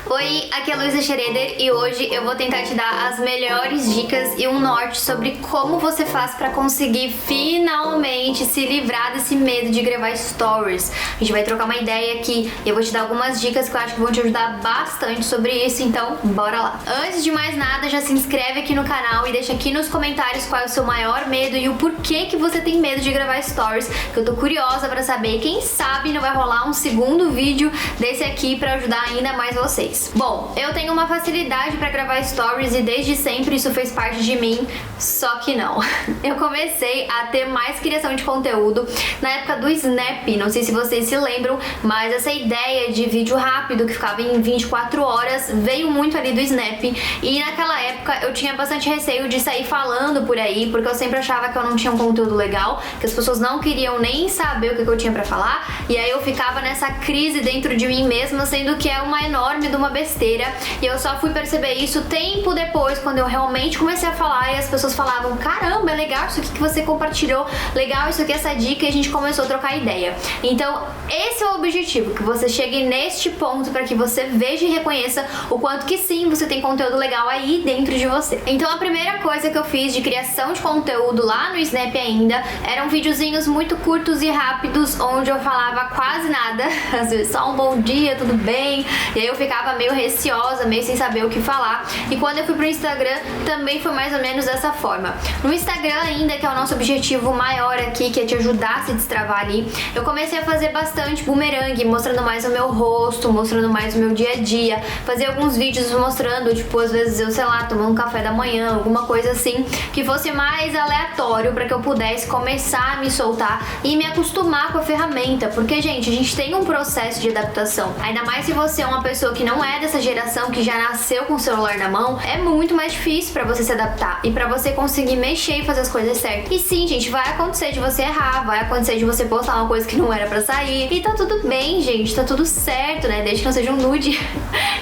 Oi, aqui é a Luísa Schroeder e hoje eu vou tentar te dar as melhores dicas e um norte sobre como você faz pra conseguir finalmente se livrar desse medo de gravar stories. A gente vai trocar uma ideia aqui e eu vou te dar algumas dicas que eu acho que vão te ajudar bastante sobre isso, então bora lá. Antes de mais nada, já se inscreve aqui no canal e deixa aqui nos comentários qual é o seu maior medo e o porquê que você tem medo de gravar stories, que eu tô curiosa pra saber. Quem sabe não vai rolar um segundo vídeo desse aqui pra ajudar ainda mais vocês. Bom, eu tenho uma facilidade pra gravar stories e desde sempre isso fez parte de mim, só que não. Eu comecei a ter mais criação de conteúdo na época do Snap, não sei se vocês se lembram, mas essa ideia de vídeo rápido que ficava em 24 horas veio muito ali do Snap e naquela época eu tinha bastante receio de sair falando por aí, porque eu sempre achava que eu não tinha um conteúdo legal, que as pessoas não queriam nem saber o que eu tinha pra falar, e aí eu ficava nessa crise dentro de mim mesma, sendo que é uma enorme de uma besteira, e eu só fui perceber isso tempo depois, quando eu realmente comecei a falar e as pessoas falavam: caramba, é legal isso aqui que você compartilhou, legal isso aqui, essa dica, e a gente começou a trocar ideia. Então esse é o objetivo, que você chegue neste ponto para que você veja e reconheça o quanto que sim, você tem conteúdo legal aí dentro de você. Então a primeira coisa que eu fiz de criação de conteúdo lá no Snap ainda eram videozinhos muito curtos e rápidos, onde eu falava quase nada, às vezes só um bom dia, tudo bem, e aí eu ficava meio receosa, meio sem saber o que falar. E quando eu fui pro Instagram também foi mais ou menos dessa forma. No Instagram ainda, que é o nosso objetivo maior aqui, que é te ajudar a se destravar ali, eu comecei a fazer bastante bumerangue, mostrando mais o meu rosto, mostrando mais o meu dia a dia, fazer alguns vídeos mostrando, tipo, às vezes eu, sei lá, tomando um café da manhã, alguma coisa assim, que fosse mais aleatório, para que eu pudesse começar a me soltar e me acostumar com a ferramenta, porque, gente, a gente tem um processo de adaptação, ainda mais se você é uma pessoa que não é dessa geração, que já nasceu com o celular na mão, é muito mais difícil pra você se adaptar e pra você conseguir mexer e fazer as coisas certas. E sim, gente, vai acontecer de você errar, vai acontecer de você postar uma coisa que não era pra sair, e tá tudo bem, gente, tá tudo certo, né, desde que não seja um nude,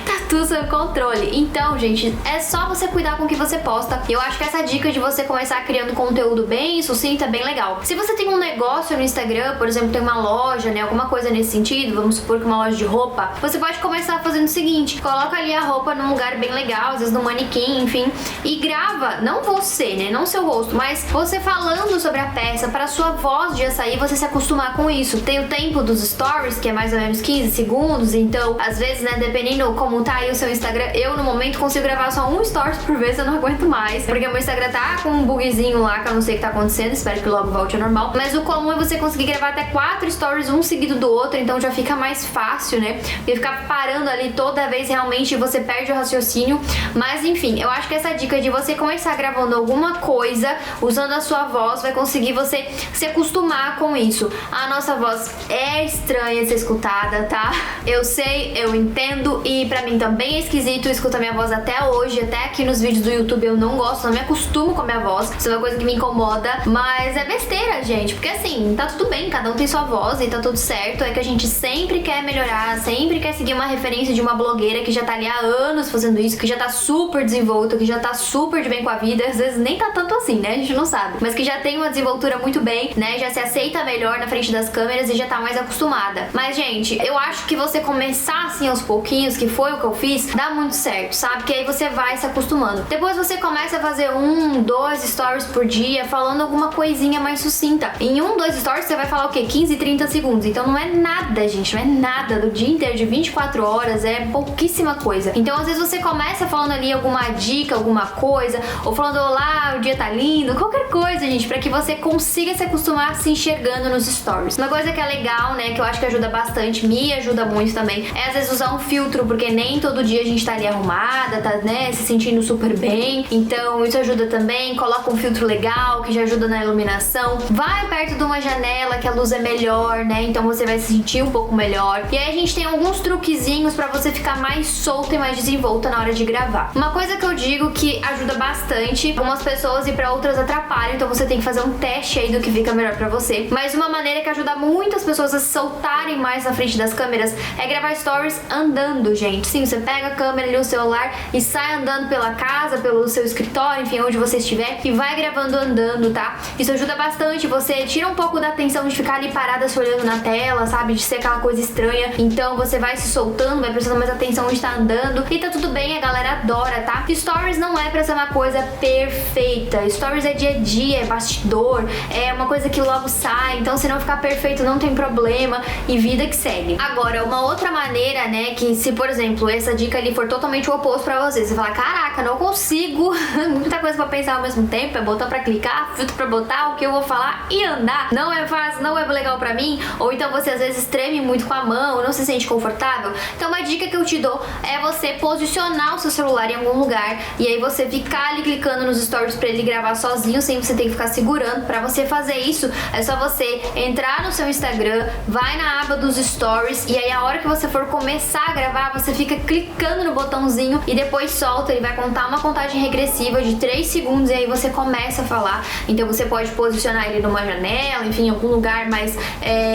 tá tudo sob controle. Então, gente, é só você cuidar com o que você posta. Eu acho que essa dica de você começar criando conteúdo bem sucinto é bem legal. Se você tem um negócio no Instagram, por exemplo, tem uma loja, né, alguma coisa nesse sentido, vamos supor que uma loja de roupa, você pode começar fazendo o seguinte: coloca ali a roupa num lugar bem legal, às vezes no manequim, enfim, e grava, não você, né, não seu rosto, mas você falando sobre a peça, para sua voz já sair, você se acostumar com isso. Tem o tempo dos stories, que é mais ou menos 15 segundos, então, às vezes, né, dependendo como tá aí o seu Instagram, eu no momento consigo gravar só um stories por vez, eu não aguento mais, porque o meu Instagram tá com um bugzinho lá, que eu não sei o que tá acontecendo, espero que logo volte ao normal, mas o comum é você conseguir gravar até 4 stories, um seguido do outro, então já fica mais fácil, né, e ficar parando ali toda vez, realmente você perde o raciocínio. Mas enfim, eu acho que essa dica de você começar gravando alguma coisa, usando a sua voz, vai conseguir você se acostumar com isso. A nossa voz é estranha de ser escutada, tá? Eu sei, eu entendo, e pra mim também é esquisito escutar minha voz até hoje, até aqui nos vídeos do YouTube eu não gosto, não me acostumo com a minha voz, isso é uma coisa que me incomoda, mas é besteira, gente, porque assim, tá tudo bem, cada um tem sua voz e tá tudo certo, é que a gente sempre quer melhorar, sempre quer seguir uma referência de uma blogueira que já tá ali há anos fazendo isso, que já tá super desenvolta, que já tá super de bem com a vida, às vezes nem tá tanto assim, né, a gente não sabe, mas que já tem uma desenvoltura muito bem, né, já se aceita melhor na frente das câmeras e já tá mais acostumada. Mas, gente, eu acho que você começar assim aos pouquinhos, que foi o que eu fiz, dá muito certo, sabe, que aí você vai se acostumando. Depois você começa a fazer 1, 2 stories por dia, falando alguma coisinha mais sucinta. Em 1, 2 stories você vai falar o quê? 15, 30 segundos, então não é nada, gente, não é nada, do dia inteiro de 24 horas é pouquíssima coisa. Então às vezes você começa falando ali alguma dica, alguma coisa, ou falando: olá, o dia tá lindo, qualquer coisa, gente, pra que você consiga se acostumar se enxergando nos stories. Uma coisa que é legal, né, que eu acho que ajuda bastante, me ajuda muito também, é às vezes usar um filtro, porque nem todo dia a gente tá ali arrumada, tá, né, se sentindo super bem, então isso ajuda também. Coloca um filtro legal, que já ajuda na iluminação, vai perto de uma janela que a luz é melhor, né, então você vai se sentir um pouco melhor. E aí a gente tem alguns truquezinhos pra você ficar mais solta e mais desenvolta na hora de gravar. Uma coisa que eu digo que ajuda bastante, algumas pessoas e pra outras atrapalham, então você tem que fazer um teste aí do que fica melhor pra você. Mas uma maneira que ajuda muitas pessoas a se soltarem mais na frente das câmeras é gravar stories andando, gente. Sim, você pega a câmera ali, o celular e sai andando pela casa, pelo seu escritório, enfim, onde você estiver, e vai gravando andando, tá? Isso ajuda bastante, você tira um pouco da atenção de ficar ali parada se olhando na tela, sabe? De ser aquela coisa estranha. Então você vai se soltando, vai prestando mais atenção onde tá andando e tá tudo bem, a galera adora, tá? Stories não é pra ser uma coisa perfeita. Stories é dia a dia, é bastidor, é uma coisa que logo sai, então se não ficar perfeito não tem problema e vida que segue. Agora, uma outra maneira, né, que se, por exemplo, essa dica ali for totalmente o oposto pra você falar, caraca, não consigo, muita coisa pra pensar ao mesmo tempo, é botão pra clicar, filtro pra botar, o que eu vou falar e andar, não é fácil, não é legal pra mim, ou então você às vezes treme muito com a mão, não se sente confortável. Então uma dica que eu te dou é você posicionar o seu celular em algum lugar e aí você ficar ali clicando nos stories pra ele gravar sozinho, sem você ter que ficar segurando. Pra você fazer isso, é só você entrar no seu Instagram, vai na aba dos stories e aí a hora que você for começar a gravar, você fica clicando no botãozinho e depois solta, ele vai contar uma contagem regressiva de 3 segundos e aí você começa a falar. Então você pode posicionar ele numa janela, enfim, em algum lugar mais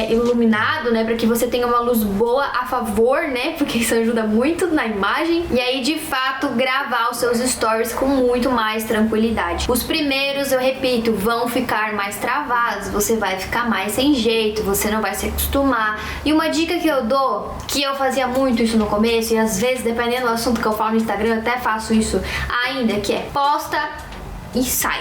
iluminado, né, pra que você tenha uma luz boa a favor, né, porque isso ajuda muito na imagem, e aí de fato gravar os seus stories com muito mais tranquilidade. Os primeiros, eu repito, vão ficar mais travados, você vai ficar mais sem jeito, você não vai se acostumar. E uma dica que eu dou, que eu fazia muito isso no começo e às vezes, dependendo do assunto que eu falo no Instagram, eu até faço isso ainda, que é posta e sai.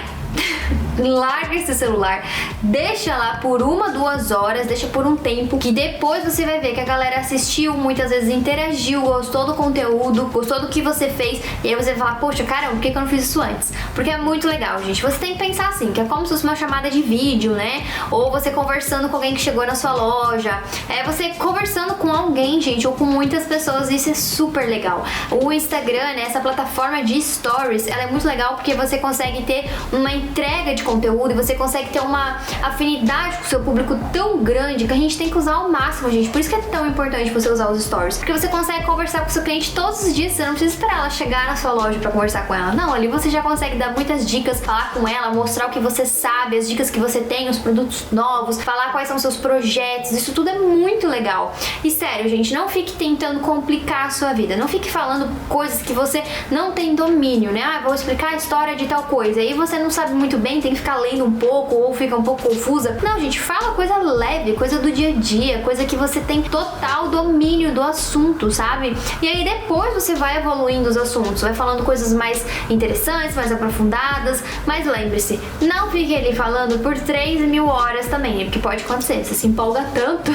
Larga esse celular, deixa lá por 1, 2 horas, deixa por um tempo, que depois você vai ver que a galera assistiu, muitas vezes interagiu, gostou do conteúdo, gostou do que você fez, e aí você vai falar, poxa, caramba, por que eu não fiz isso antes? Porque é muito legal, gente. Você tem que pensar assim, que é como se fosse uma chamada de vídeo, né? Ou você conversando com alguém que chegou na sua loja, você conversando com alguém, gente, ou com muitas pessoas, isso é super legal. O Instagram, né, essa plataforma de stories, ela é muito legal porque você consegue ter uma entrega de conteúdo e você consegue ter uma afinidade com o seu público tão grande que a gente tem que usar ao máximo, gente. Por isso que é tão importante você usar os stories, porque você consegue conversar com o seu cliente todos os dias, você não precisa esperar ela chegar na sua loja pra conversar com ela, não, ali você já consegue dar muitas dicas, falar com ela, mostrar o que você sabe, as dicas que você tem, os produtos novos, falar quais são os seus projetos, isso tudo é muito legal. E sério, gente, não fique tentando complicar a sua vida, não fique falando coisas que você não tem domínio, né? Ah, vou explicar a história de tal coisa, aí você não sabe muito bem, tem que ficar lendo um pouco ou fica um pouco confusa. Não, gente, fala coisa leve, coisa do dia a dia, coisa que você tem total domínio do assunto, sabe? E aí depois você vai evoluindo os assuntos, vai falando coisas mais interessantes, mais aprofundadas, mas lembre-se, não fique ali falando por 3.000 horas também, porque pode acontecer, você se empolga tanto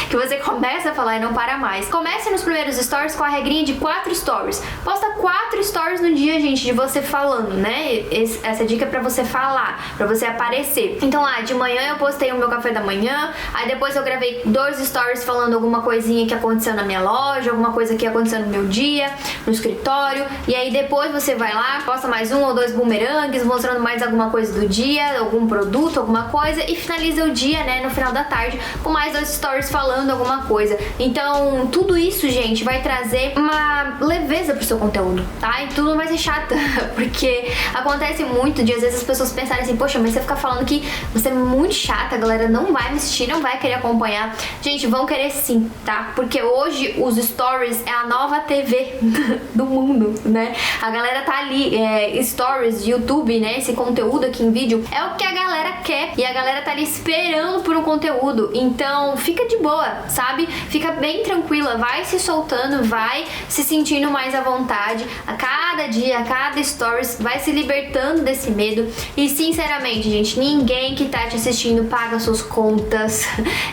que você começa a falar e não para mais. Comece nos primeiros stories com a regrinha de 4 stories. Posta 4 stories no dia, gente, de você falando, né? Essa dica é pra você falar, pra você aparecer. Então, de manhã eu postei o meu café da manhã, aí depois eu gravei 2 stories falando alguma coisinha que aconteceu na minha loja, alguma coisa que aconteceu no meu dia, no escritório, e aí depois você vai lá, posta mais 1 ou 2 bumerangues, mostrando mais alguma coisa do dia, algum produto, alguma coisa, e finaliza o dia, né, no final da tarde, com mais 2 stories falando alguma coisa. Então, tudo isso, gente, vai trazer uma leveza pro seu conteúdo, tá? E tudo não vai ser chata, porque acontece muito de às vezes as pessoas pensarem assim, poxa, mas você fica falando que você é muito chata, a galera não vai me assistir, não vai querer acompanhar. Gente, vão querer sim, tá? Porque hoje os stories é a nova TV do mundo, né? A galera tá ali, stories, YouTube, né? Esse conteúdo aqui em vídeo é o que a galera quer e a galera tá ali esperando por um conteúdo. Então, fica de boa, sabe? Fica bem tranquila, vai se soltando, vai se sentindo mais à vontade. A cada dia, a cada stories, vai se libertando desse medo. E sinceramente, gente, ninguém que tá te assistindo paga suas contas,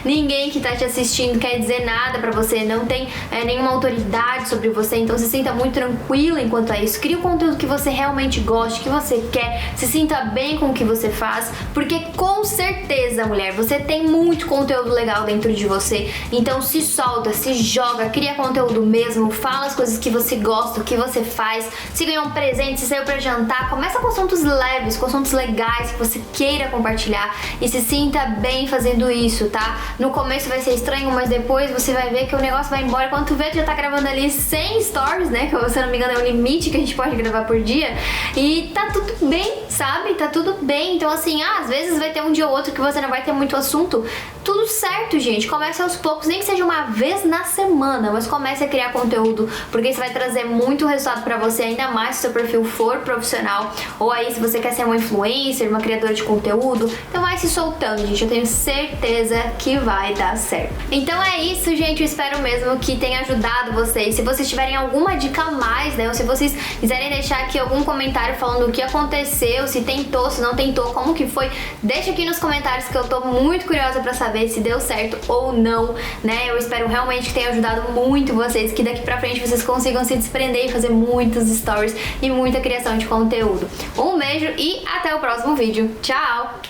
ninguém que tá te assistindo quer dizer nada pra você, não tem nenhuma autoridade sobre você, então se sinta muito tranquila enquanto é isso. Cria o conteúdo que você realmente gosta, que você quer, se sinta bem com o que você faz, porque com certeza, mulher, você tem muito conteúdo legal dentro de você, então se solta, se joga, cria conteúdo mesmo, fala as coisas que você gosta, o que você faz, se ganhou um presente, se saiu pra jantar, começa com assuntos leves, com assuntos legais que você queira compartilhar e se sinta bem fazendo isso, tá? No começo vai ser estranho, mas depois você vai ver que o negócio vai embora. Quando tu vê, tu já tá gravando ali 100 stories, né? Que, se eu não me engano, é o limite que a gente pode gravar por dia. E tá tudo bem, sabe? Tá tudo bem. Então, assim, às vezes vai ter um dia ou outro que você não vai ter muito assunto. tudo certo, gente. Comece aos poucos, nem que seja uma vez na semana, mas comece a criar conteúdo, porque isso vai trazer muito resultado pra você, ainda mais se seu perfil for profissional, ou aí se você quer ser uma influencer, uma criadora de conteúdo. Então vai se soltando, gente. Eu tenho certeza que vai dar certo. Então é isso, gente. Eu espero mesmo que tenha ajudado vocês. Se vocês tiverem alguma dica a mais, né, ou se vocês quiserem deixar aqui algum comentário falando o que aconteceu, se tentou, se não tentou, como que foi, deixa aqui nos comentários que eu tô muito curiosa pra saber se deu certo ou não, né? Eu espero realmente que tenha ajudado muito vocês, que daqui pra frente vocês consigam se desprender e fazer muitos stories e muita criação de conteúdo. Um beijo e até o próximo vídeo. Tchau!